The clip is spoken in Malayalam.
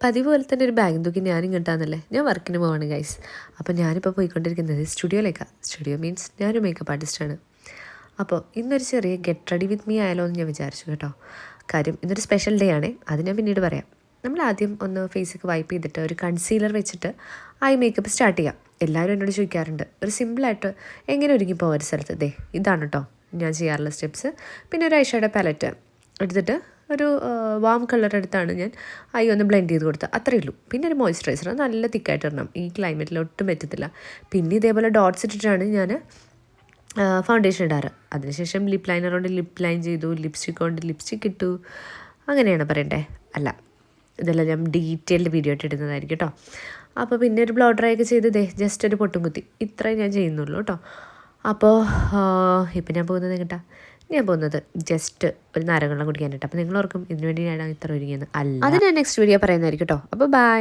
പതിവ് പോലെ തന്നെ ഒരു ബാഗും തൂക്കി ഞാനും കിട്ടാന്നല്ലേ. ഞാൻ വർക്കിന് പോവാണ് ഗൈസ്. അപ്പോൾ ഞാനിപ്പോൾ പോയിക്കൊണ്ടിരിക്കുന്നത് സ്റ്റുഡിയോയിലേക്കാണ്. സ്റ്റുഡിയോ മീൻസ് ഞാനൊരു മേക്കപ്പ് ആർട്ടിസ്റ്റാണ്. അപ്പോൾ ഇന്നൊരു ചെറിയ ഗെറ്റ് റെഡി വിത്ത് മീ ആയാലോ എന്ന് ഞാൻ വിചാരിച്ചു കേട്ടോ. കാര്യം ഇന്നൊരു സ്പെഷ്യൽ ഡേ ആണ്, അത് ഞാൻ പിന്നീട് പറയാം. നമ്മൾ ആദ്യം ഒന്ന് ഫേസൊക്കെ വൈപ്പ് ചെയ്തിട്ട് ഒരു കൺസീലർ വെച്ചിട്ട് ഐ മേക്കപ്പ് സ്റ്റാർട്ട് ചെയ്യാം. എല്ലാവരും എന്നോട് ചോദിക്കാറുണ്ട് ഒരു സിമ്പിളായിട്ട് എങ്ങനെ ഒരുങ്ങി പോകാൻ ഒരു സ്ഥലത്ത്. ദേ ഇതാണ് കേട്ടോ ഞാൻ ചെയ്യാറുള്ള സ്റ്റെപ്സ്. പിന്നെ ഒരു ഐഷാഡോ പാലറ്റ് എടുത്തിട്ട് ഒരു വാം കളർ എടുത്താണ് ഞാൻ ഒന്ന് ബ്ലെൻഡ് ചെയ്ത് കൊടുത്തത്, അത്രയേ ഉള്ളൂ. പിന്നെ ഒരു മോയ്സ്ചറൈസർ നല്ല തിക്കായിട്ട് ഇടണം, ഈ ക്ലൈമറ്റിൽ ഒട്ടും പറ്റത്തില്ല. പിന്നെ ഇതേപോലെ ഡോട്ട്സ് ഇട്ടിട്ടാണ് ഞാൻ ഫൗണ്ടേഷൻ ഇടാറ്. അതിനുശേഷം ലിപ്പ് ലൈനർ കൊണ്ട് ലിപ്പ് ലൈൻ ചെയ്തു, ലിപ്സ്റ്റിക് കൊണ്ട് ലിപ്സ്റ്റിക് ഇട്ടു. അങ്ങനെയാണ് പറയണ്ടേ? അല്ല, ഇതെല്ലാം ഞാൻ ഡീറ്റെയിൽഡ് വീഡിയോ ആയിട്ട് ഇടുന്നതായിരിക്കും കേട്ടോ. അപ്പോൾ പിന്നെ ഒരു ബ്ലോ ഡ്രൈ ഒക്കെ ചെയ്ത് ജസ്റ്റ് ഒരു പൊട്ടും കുത്തി, ഇത്രയും ഞാൻ ചെയ്യുന്നുള്ളൂ കേട്ടോ. അപ്പോൾ ഇപ്പം ഞാൻ പോകുന്നത് കേട്ടോ, ഞാൻ പോകുന്നത് ജസ്റ്റ് ഒരു നാരങ്ങ വെള്ളം കുടിക്കാനായിട്ട്. അപ്പോൾ നിങ്ങൾ ഓർക്കും ഇതിനു വേണ്ടിയാണ് ഇത്ര ഒരുങ്ങിയത്. അല്ല, അത് ഞാൻ നെക്സ്റ്റ് വീഡിയോ പറയുന്നതായിരിക്കും കേട്ടോ. അപ്പോൾ ബൈ.